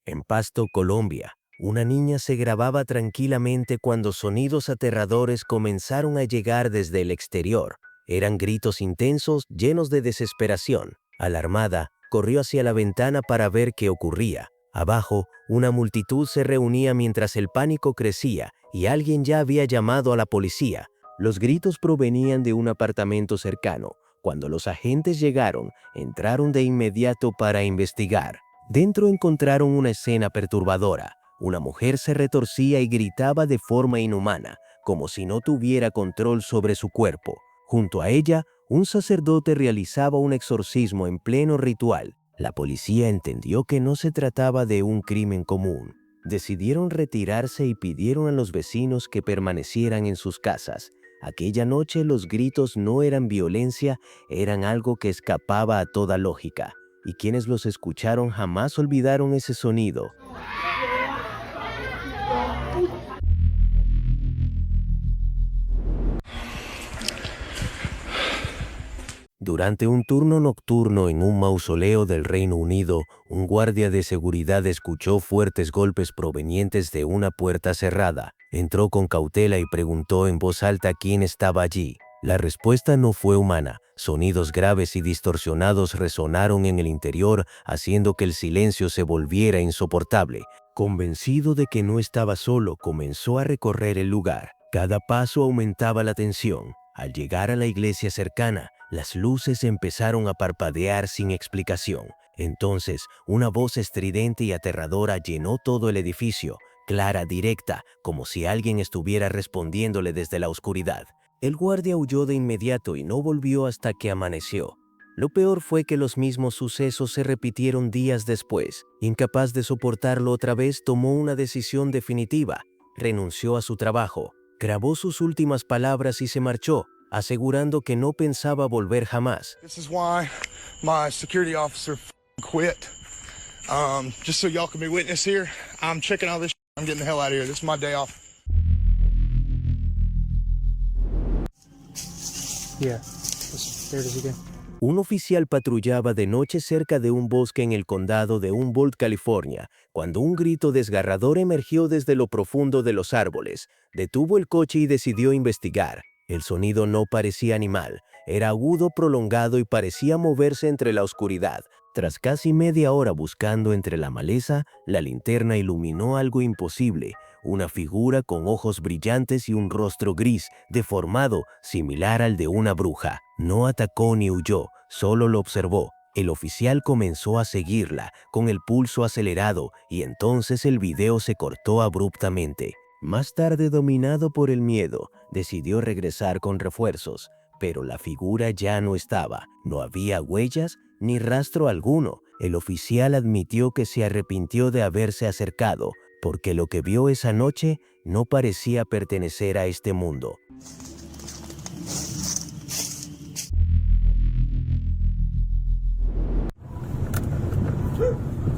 En Pasto, Colombia, una niña se grababa tranquilamente cuando sonidos aterradores comenzaron a llegar desde el exterior. Eran gritos intensos, llenos de desesperación. Alarmada, corrió hacia la ventana para ver qué ocurría. Abajo, una multitud se reunía mientras el pánico crecía y alguien ya había llamado a la policía. Los gritos provenían de un apartamento cercano. Cuando los agentes llegaron, entraron de inmediato para investigar. Dentro encontraron una escena perturbadora. Una mujer se retorcía y gritaba de forma inhumana, como si no tuviera control sobre su cuerpo. Junto a ella, un sacerdote realizaba un exorcismo en pleno ritual. La policía entendió que no se trataba de un crimen común. Decidieron retirarse y pidieron a los vecinos que permanecieran en sus casas. Aquella noche los gritos no eran violencia, eran algo que escapaba a toda lógica. Y quienes los escucharon jamás olvidaron ese sonido. Durante un turno nocturno en un mausoleo del Reino Unido, un guardia de seguridad escuchó fuertes golpes provenientes de una puerta cerrada. Entró con cautela y preguntó en voz alta quién estaba allí. La respuesta no fue humana. Sonidos graves y distorsionados resonaron en el interior, haciendo que el silencio se volviera insoportable. Convencido de que no estaba solo, comenzó a recorrer el lugar. Cada paso aumentaba la tensión. Al llegar a la iglesia cercana, las luces empezaron a parpadear sin explicación. Entonces, una voz estridente y aterradora llenó todo el edificio, clara, directa, como si alguien estuviera respondiéndole desde la oscuridad. El guardia huyó de inmediato y no volvió hasta que amaneció. Lo peor fue que los mismos sucesos se repitieron días después. Incapaz de soportarlo otra vez, tomó una decisión definitiva. Renunció a su trabajo, grabó sus últimas palabras y se marchó, asegurando que no pensaba volver jamás. This is why my security officer quit. Just so y'all can be witness here, I'm checking all this shit. I'm getting the hell out of here. This is my day off. Yeah, there it is again. Un oficial patrullaba de noche cerca de un bosque en el condado de Humboldt, California, cuando un grito desgarrador emergió desde lo profundo de los árboles. Detuvo el coche y decidió investigar. El sonido no parecía animal, era agudo, prolongado y parecía moverse entre la oscuridad. Tras casi media hora buscando entre la maleza, la linterna iluminó algo imposible, una figura con ojos brillantes y un rostro gris, deformado, similar al de una bruja. No atacó ni huyó, solo lo observó. El oficial comenzó a seguirla, con el pulso acelerado, y entonces el video se cortó abruptamente. Más tarde, dominado por el miedo, decidió regresar con refuerzos, pero la figura ya no estaba. No había huellas ni rastro alguno. El oficial admitió que se arrepintió de haberse acercado, porque lo que vio esa noche no parecía pertenecer a este mundo.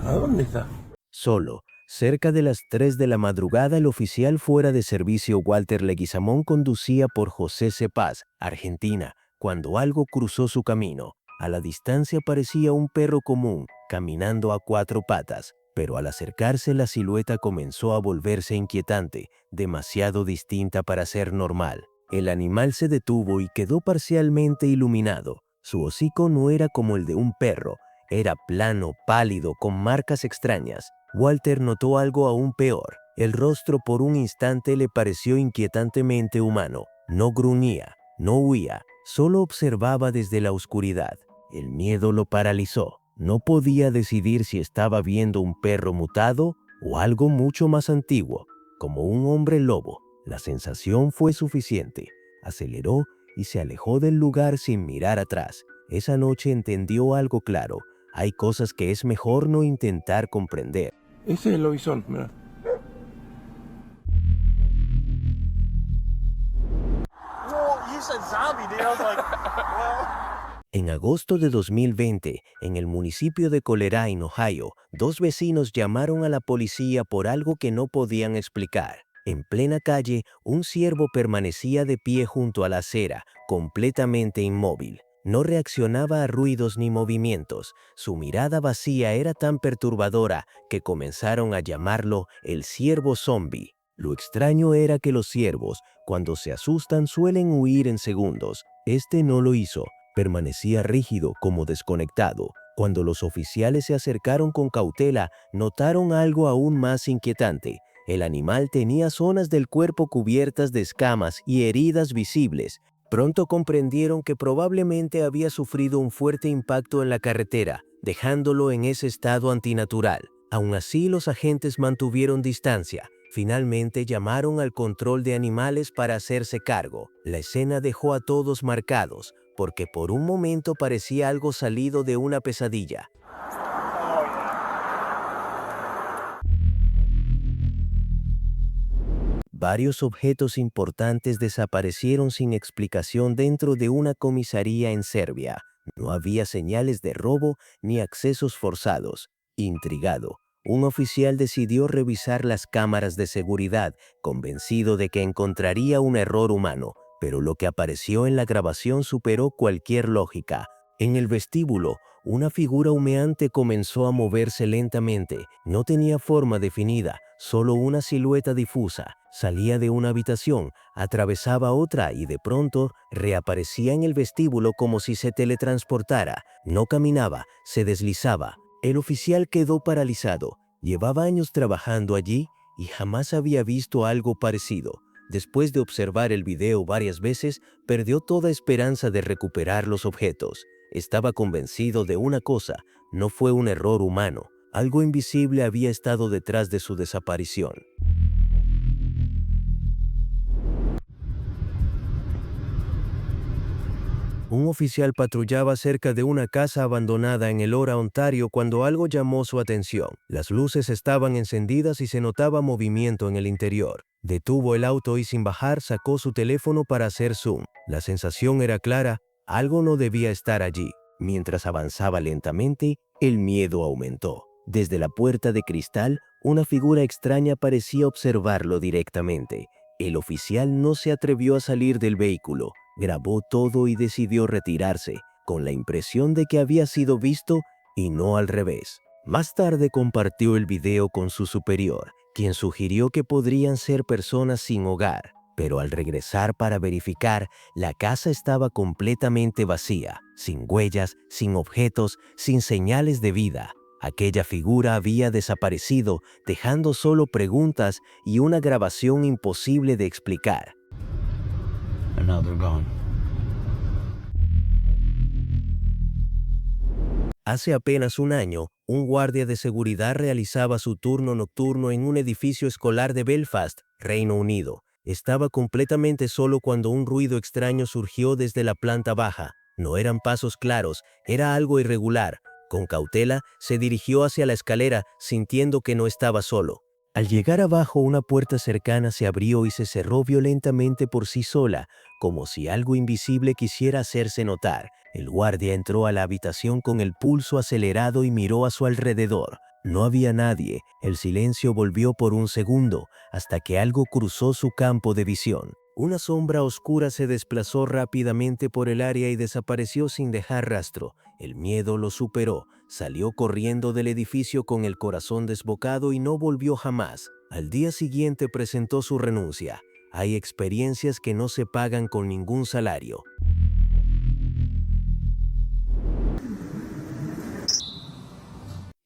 ¿A dónde está? Solo, cerca de las 3 de la madrugada, el oficial fuera de servicio Walter Leguizamón conducía por José C. Paz, Argentina, cuando algo cruzó su camino. A la distancia parecía un perro común, caminando a 4 patas, pero al acercarse la silueta comenzó a volverse inquietante, demasiado distinta para ser normal. El animal se detuvo y quedó parcialmente iluminado. Su hocico no era como el de un perro, era plano, pálido, con marcas extrañas. Walter notó algo aún peor. El rostro por un instante le pareció inquietantemente humano. No gruñía, no huía, solo observaba desde la oscuridad. El miedo lo paralizó. No podía decidir si estaba viendo un perro mutado o algo mucho más antiguo, como un hombre lobo. La sensación fue suficiente. Aceleró y se alejó del lugar sin mirar atrás. Esa noche entendió algo claro. Hay cosas que es mejor no intentar comprender. Ese es el lobizón, mira. En agosto de 2020, en el municipio de Coleraine, Ohio, 2 vecinos llamaron a la policía por algo que no podían explicar. En plena calle, un ciervo permanecía de pie junto a la acera, completamente inmóvil. No reaccionaba a ruidos ni movimientos. Su mirada vacía era tan perturbadora que comenzaron a llamarlo el ciervo zombie. Lo extraño era que los ciervos, cuando se asustan, suelen huir en segundos. Este no lo hizo. Permanecía rígido, como desconectado. Cuando los oficiales se acercaron con cautela, notaron algo aún más inquietante. El animal tenía zonas del cuerpo cubiertas de escamas y heridas visibles. Pronto comprendieron que probablemente había sufrido un fuerte impacto en la carretera, dejándolo en ese estado antinatural. Aún así, los agentes mantuvieron distancia. Finalmente llamaron al control de animales para hacerse cargo. La escena dejó a todos marcados, porque por un momento parecía algo salido de una pesadilla. Varios objetos importantes desaparecieron sin explicación dentro de una comisaría en Serbia. No había señales de robo ni accesos forzados. Intrigado, un oficial decidió revisar las cámaras de seguridad, convencido de que encontraría un error humano, pero lo que apareció en la grabación superó cualquier lógica. En el vestíbulo, una figura humeante comenzó a moverse lentamente. No tenía forma definida, solo una silueta difusa. Salía de una habitación, atravesaba otra y de pronto reaparecía en el vestíbulo como si se teletransportara. No caminaba, se deslizaba. El oficial quedó paralizado. Llevaba años trabajando allí y jamás había visto algo parecido. Después de observar el video varias veces, perdió toda esperanza de recuperar los objetos. Estaba convencido de una cosa: no fue un error humano. Algo invisible había estado detrás de su desaparición. Un oficial patrullaba cerca de una casa abandonada en Elora, Ontario, cuando algo llamó su atención. Las luces estaban encendidas y se notaba movimiento en el interior. Detuvo el auto y sin bajar sacó su teléfono para hacer zoom. La sensación era clara: algo no debía estar allí. Mientras avanzaba lentamente, el miedo aumentó. Desde la puerta de cristal, una figura extraña parecía observarlo directamente. El oficial no se atrevió a salir del vehículo. Grabó todo y decidió retirarse, con la impresión de que había sido visto y no al revés. Más tarde compartió el video con su superior, quien sugirió que podrían ser personas sin hogar. Pero al regresar para verificar, la casa estaba completamente vacía, sin huellas, sin objetos, sin señales de vida. Aquella figura había desaparecido, dejando solo preguntas y una grabación imposible de explicar. And now they're gone. Hace apenas un año, un guardia de seguridad realizaba su turno nocturno en un edificio escolar de Belfast, Reino Unido. Estaba completamente solo cuando un ruido extraño surgió desde la planta baja. No eran pasos claros, era algo irregular. Con cautela, se dirigió hacia la escalera, sintiendo que no estaba solo. Al llegar abajo, una puerta cercana se abrió y se cerró violentamente por sí sola, como si algo invisible quisiera hacerse notar. El guardia entró a la habitación con el pulso acelerado y miró a su alrededor. No había nadie. El silencio volvió por un segundo, hasta que algo cruzó su campo de visión. Una sombra oscura se desplazó rápidamente por el área y desapareció sin dejar rastro. El miedo lo superó. Salió corriendo del edificio con el corazón desbocado y no volvió jamás. Al día siguiente presentó su renuncia. Hay experiencias que no se pagan con ningún salario.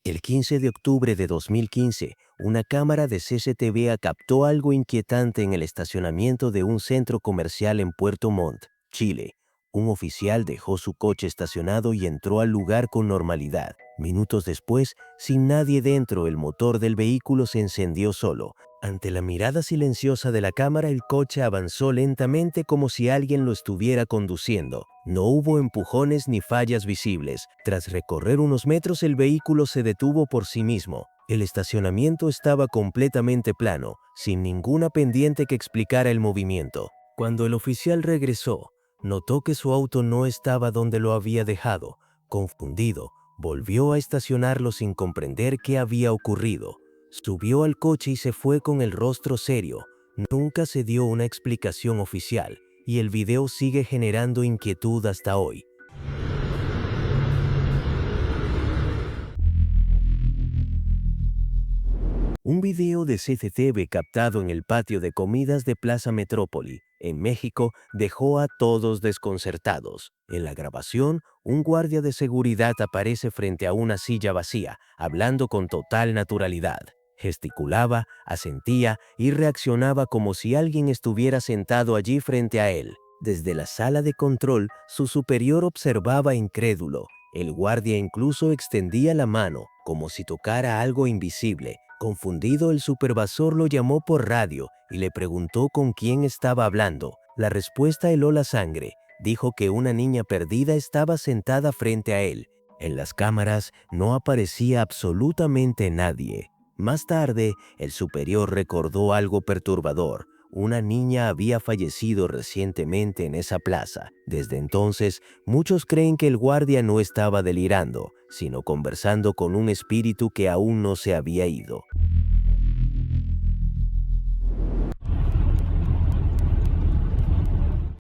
El 15 de octubre de 2015, una cámara de CCTV captó algo inquietante en el estacionamiento de un centro comercial en Puerto Montt, Chile. Un oficial dejó su coche estacionado y entró al lugar con normalidad. Minutos después, sin nadie dentro, el motor del vehículo se encendió solo. Ante la mirada silenciosa de la cámara, el coche avanzó lentamente como si alguien lo estuviera conduciendo. No hubo empujones ni fallas visibles. Tras recorrer unos metros, el vehículo se detuvo por sí mismo. El estacionamiento estaba completamente plano, sin ninguna pendiente que explicara el movimiento. Cuando el oficial regresó, notó que su auto no estaba donde lo había dejado. Confundido, volvió a estacionarlo sin comprender qué había ocurrido. Subió al coche y se fue con el rostro serio. Nunca se dio una explicación oficial, y el video sigue generando inquietud hasta hoy. Un video de CCTV captado en el patio de comidas de Plaza Metrópoli, en México, dejó a todos desconcertados. En la grabación, un guardia de seguridad aparece frente a una silla vacía, hablando con total naturalidad. Gesticulaba, asentía y reaccionaba como si alguien estuviera sentado allí frente a él. Desde la sala de control, su superior observaba incrédulo. El guardia incluso extendía la mano, como si tocara algo invisible. Confundido, el supervisor lo llamó por radio y le preguntó con quién estaba hablando. La respuesta heló la sangre. Dijo que una niña perdida estaba sentada frente a él. En las cámaras no aparecía absolutamente nadie. Más tarde, el superior recordó algo perturbador. Una niña había fallecido recientemente en esa plaza. Desde entonces, muchos creen que el guardia no estaba delirando, sino conversando con un espíritu que aún no se había ido.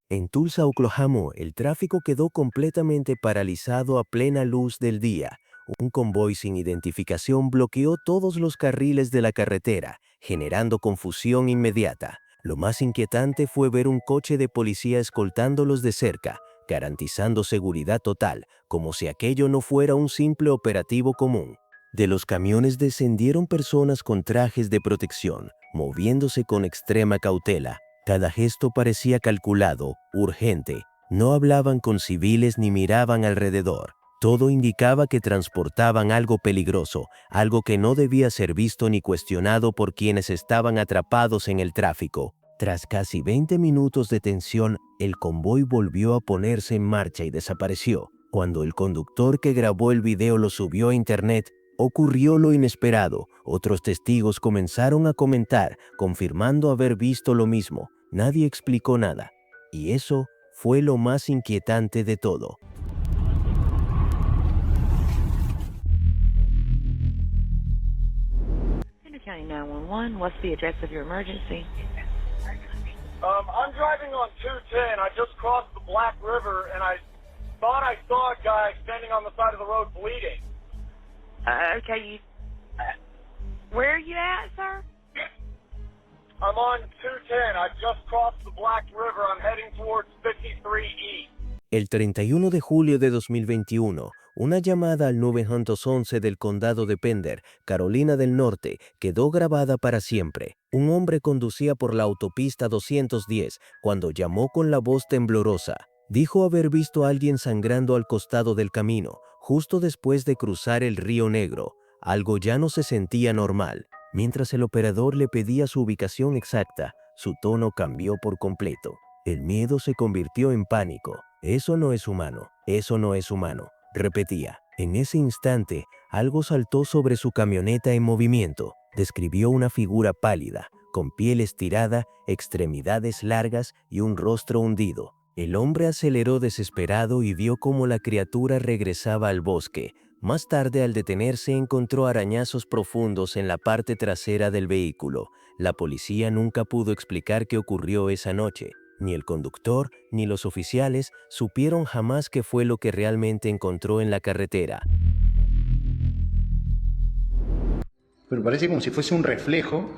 En Tulsa, Oklahoma, el tráfico quedó completamente paralizado a plena luz del día. Un convoy sin identificación bloqueó todos los carriles de la carretera, generando confusión inmediata. Lo más inquietante fue ver un coche de policía escoltándolos de cerca, garantizando seguridad total, como si aquello no fuera un simple operativo común. De los camiones descendieron personas con trajes de protección, moviéndose con extrema cautela. Cada gesto parecía calculado, urgente. No hablaban con civiles ni miraban alrededor. Todo indicaba que transportaban algo peligroso, algo que no debía ser visto ni cuestionado por quienes estaban atrapados en el tráfico. Tras casi 20 minutos de tensión, el convoy volvió a ponerse en marcha y desapareció. Cuando el conductor que grabó el video lo subió a internet, ocurrió lo inesperado. Otros testigos comenzaron a comentar, confirmando haber visto lo mismo. Nadie explicó nada. Y eso fue lo más inquietante de todo. County 911, what's the address of your emergency? I'm driving on 210. I just crossed the Black River, and I thought I saw a guy standing on the side of the road bleeding. Okay, where are you at, sir? I'm on 210. I just crossed the Black River. I'm heading towards 53E. El 31 de julio de 2021, una llamada al 911 del condado de Pender, Carolina del Norte, quedó grabada para siempre. Un hombre conducía por la autopista 210 cuando llamó con la voz temblorosa. Dijo haber visto a alguien sangrando al costado del camino, justo después de cruzar el Río Negro. Algo ya no se sentía normal. Mientras el operador le pedía su ubicación exacta, su tono cambió por completo. El miedo se convirtió en pánico. «Eso no es humano, eso no es humano», repetía. En ese instante, algo saltó sobre su camioneta en movimiento. Describió una figura pálida, con piel estirada, extremidades largas y un rostro hundido. El hombre aceleró desesperado y vio cómo la criatura regresaba al bosque. Más tarde, al detenerse, encontró arañazos profundos en la parte trasera del vehículo. La policía nunca pudo explicar qué ocurrió esa noche. Ni el conductor ni los oficiales supieron jamás qué fue lo que realmente encontró en la carretera. Pero parece como si fuese un reflejo.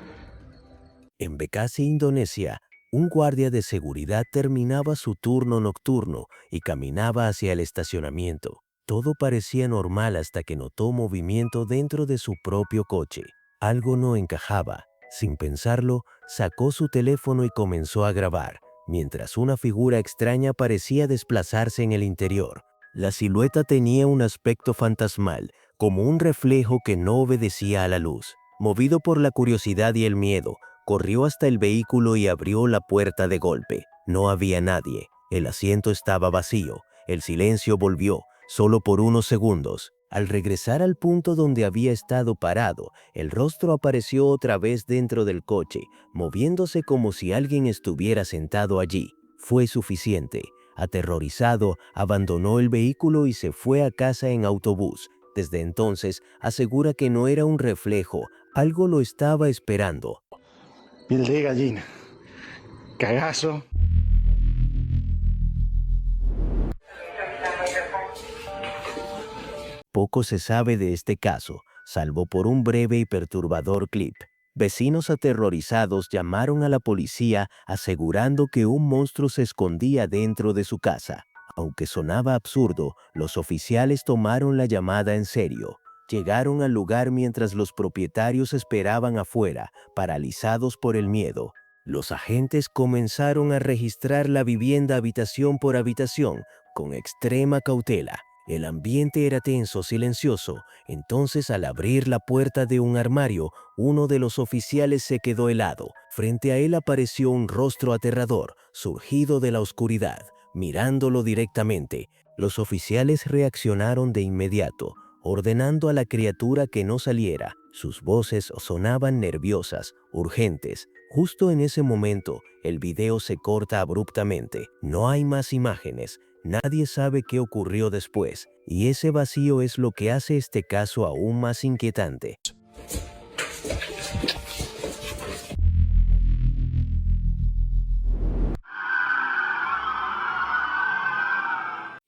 En Bekasi, Indonesia, un guardia de seguridad terminaba su turno nocturno y caminaba hacia el estacionamiento. Todo parecía normal hasta que notó movimiento dentro de su propio coche. Algo no encajaba. Sin pensarlo, sacó su teléfono y comenzó a grabar, mientras una figura extraña parecía desplazarse en el interior. La silueta tenía un aspecto fantasmal, como un reflejo que no obedecía a la luz. Movido por la curiosidad y el miedo, corrió hasta el vehículo y abrió la puerta de golpe. No había nadie. El asiento estaba vacío. El silencio volvió, solo por unos segundos. Al regresar al punto donde había estado parado, el rostro apareció otra vez dentro del coche, moviéndose como si alguien estuviera sentado allí. Fue suficiente. Aterrorizado, abandonó el vehículo y se fue a casa en autobús. Desde entonces, asegura que no era un reflejo, algo lo estaba esperando. Piel de gallina. Cagazo. Poco se sabe de este caso, salvo por un breve y perturbador clip. Vecinos aterrorizados llamaron a la policía asegurando que un monstruo se escondía dentro de su casa. Aunque sonaba absurdo, los oficiales tomaron la llamada en serio. Llegaron al lugar mientras los propietarios esperaban afuera, paralizados por el miedo. Los agentes comenzaron a registrar la vivienda habitación por habitación, con extrema cautela. El ambiente era tenso, silencioso. Entonces, al abrir la puerta de un armario, uno de los oficiales se quedó helado. Frente a él apareció un rostro aterrador, surgido de la oscuridad, mirándolo directamente. Los oficiales reaccionaron de inmediato, ordenando a la criatura que no saliera. Sus voces sonaban nerviosas, urgentes. Justo en ese momento, el video se corta abruptamente. No hay más imágenes. Nadie sabe qué ocurrió después, y ese vacío es lo que hace este caso aún más inquietante.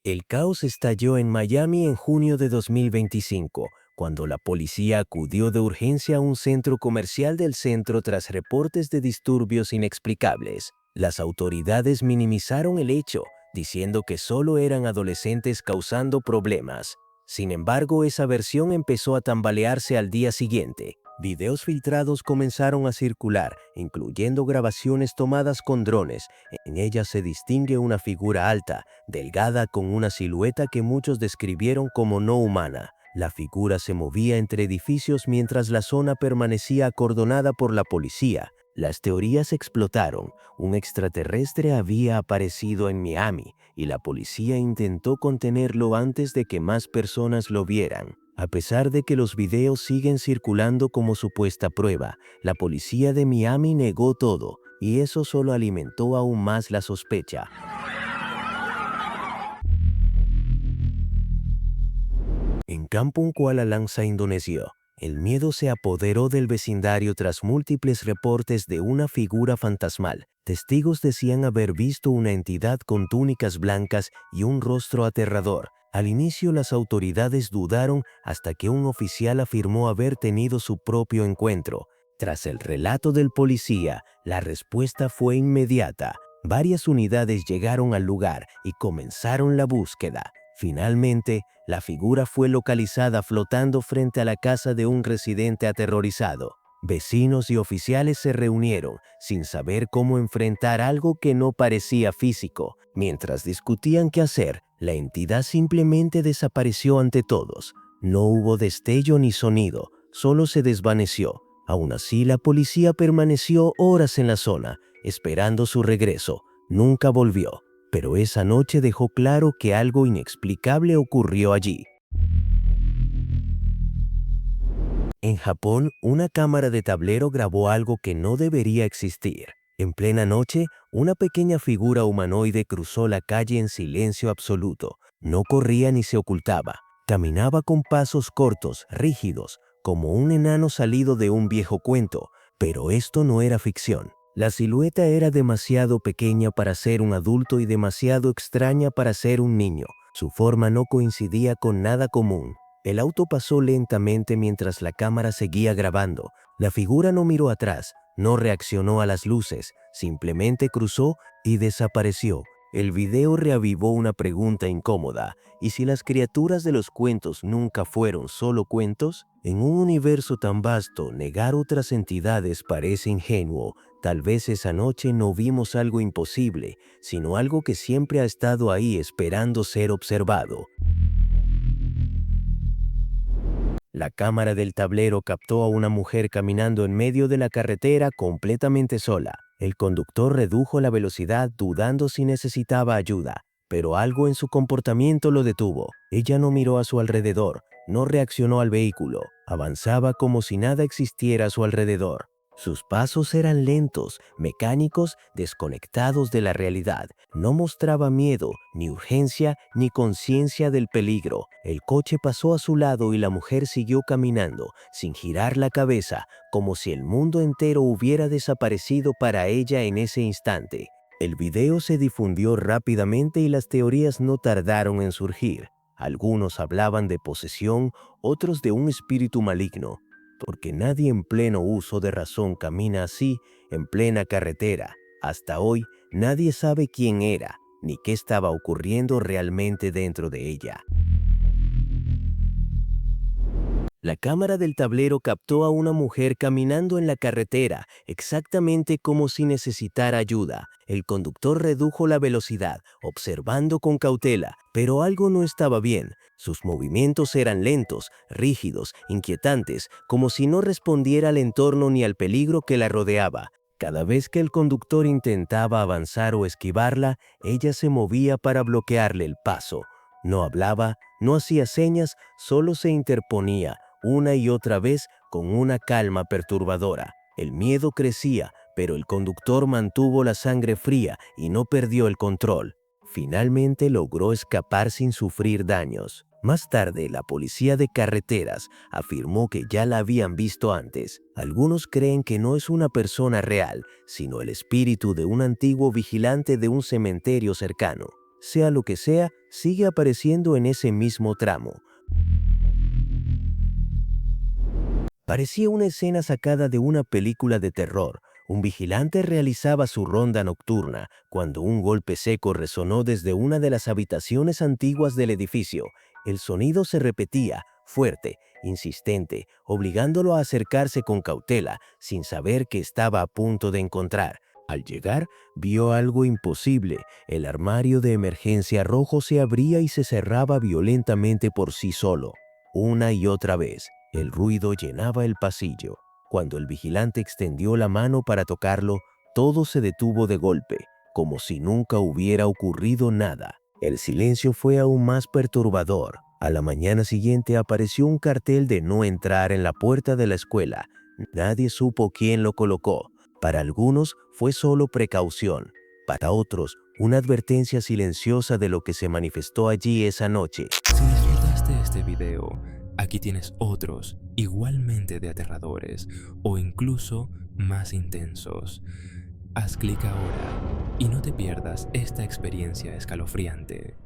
El caos estalló en Miami en junio de 2025, cuando la policía acudió de urgencia a un centro comercial del centro tras reportes de disturbios inexplicables. Las autoridades minimizaron el hecho, diciendo que solo eran adolescentes causando problemas. Sin embargo, esa versión empezó a tambalearse al día siguiente. Videos filtrados comenzaron a circular, incluyendo grabaciones tomadas con drones. En ellas se distingue una figura alta, delgada, con una silueta que muchos describieron como no humana. La figura se movía entre edificios mientras la zona permanecía acordonada por la policía. Las teorías explotaron. Un extraterrestre había aparecido en Miami y la policía intentó contenerlo antes de que más personas lo vieran. A pesar de que los videos siguen circulando como supuesta prueba, la policía de Miami negó todo, y eso solo alimentó aún más la sospecha. En Kampung, Kuala Langsa, Indonesia, el miedo se apoderó del vecindario tras múltiples reportes de una figura fantasmal. Testigos decían haber visto una entidad con túnicas blancas y un rostro aterrador. Al inicio, las autoridades dudaron hasta que un oficial afirmó haber tenido su propio encuentro. Tras el relato del policía, la respuesta fue inmediata. Varias unidades llegaron al lugar y comenzaron la búsqueda. Finalmente, la figura fue localizada flotando frente a la casa de un residente aterrorizado. Vecinos y oficiales se reunieron sin saber cómo enfrentar algo que no parecía físico. Mientras discutían qué hacer, la entidad simplemente desapareció ante todos. No hubo destello ni sonido, solo se desvaneció. Aún así, la policía permaneció horas en la zona, esperando su regreso. Nunca volvió, pero esa noche dejó claro que algo inexplicable ocurrió allí. En Japón, una cámara de tablero grabó algo que no debería existir. En plena noche, una pequeña figura humanoide cruzó la calle en silencio absoluto. No corría ni se ocultaba. Caminaba con pasos cortos, rígidos, como un enano salido de un viejo cuento. Pero esto no era ficción. La silueta era demasiado pequeña para ser un adulto y demasiado extraña para ser un niño. Su forma no coincidía con nada común. El auto pasó lentamente mientras la cámara seguía grabando. La figura no miró atrás, no reaccionó a las luces, simplemente cruzó y desapareció. El video reavivó una pregunta incómoda. ¿Y si las criaturas de los cuentos nunca fueron solo cuentos? En un universo tan vasto, negar otras entidades parece ingenuo. Tal vez esa noche no vimos algo imposible, sino algo que siempre ha estado ahí esperando ser observado. La cámara del tablero captó a una mujer caminando en medio de la carretera completamente sola. El conductor redujo la velocidad dudando si necesitaba ayuda, pero algo en su comportamiento lo detuvo. Ella no miró a su alrededor, no reaccionó al vehículo, avanzaba como si nada existiera a su alrededor. Sus pasos eran lentos, mecánicos, desconectados de la realidad. No mostraba miedo, ni urgencia, ni conciencia del peligro. El coche pasó a su lado y la mujer siguió caminando, sin girar la cabeza, como si el mundo entero hubiera desaparecido para ella en ese instante. El video se difundió rápidamente y las teorías no tardaron en surgir. Algunos hablaban de posesión, otros de un espíritu maligno. porque nadie en pleno uso de razón camina así en plena carretera. Hasta hoy, nadie sabe quién era ni qué estaba ocurriendo realmente dentro de ella. La cámara del tablero captó a una mujer caminando en la carretera, exactamente como si necesitara ayuda. El conductor redujo la velocidad, observando con cautela, pero algo no estaba bien. Sus movimientos eran lentos, rígidos, inquietantes, como si no respondiera al entorno ni al peligro que la rodeaba. Cada vez que el conductor intentaba avanzar o esquivarla, ella se movía para bloquearle el paso. No hablaba, no hacía señas, solo se interponía, una y otra vez con una calma perturbadora. El miedo crecía, pero el conductor mantuvo la sangre fría y no perdió el control. Finalmente logró escapar sin sufrir daños. Más tarde, la policía de carreteras afirmó que ya la habían visto antes. Algunos creen que no es una persona real, sino el espíritu de un antiguo vigilante de un cementerio cercano. Sea lo que sea, sigue apareciendo en ese mismo tramo. Parecía una escena sacada de una película de terror. Un vigilante realizaba su ronda nocturna cuando un golpe seco resonó desde una de las habitaciones antiguas del edificio. El sonido se repetía, fuerte, insistente, obligándolo a acercarse con cautela, sin saber qué estaba a punto de encontrar. Al llegar, vio algo imposible. El armario de emergencia rojo se abría y se cerraba violentamente por sí solo. Una y otra vez, el ruido llenaba el pasillo. Cuando el vigilante extendió la mano para tocarlo, todo se detuvo de golpe, como si nunca hubiera ocurrido nada. El silencio fue aún más perturbador. A la mañana siguiente apareció un cartel de no entrar en la puerta de la escuela. Nadie supo quién lo colocó. Para algunos fue solo precaución. Para otros, una advertencia silenciosa de lo que se manifestó allí esa noche. Si disfrutaste este video, aquí tienes otros igualmente de aterradores o incluso más intensos. Haz clic ahora y no te pierdas esta experiencia escalofriante.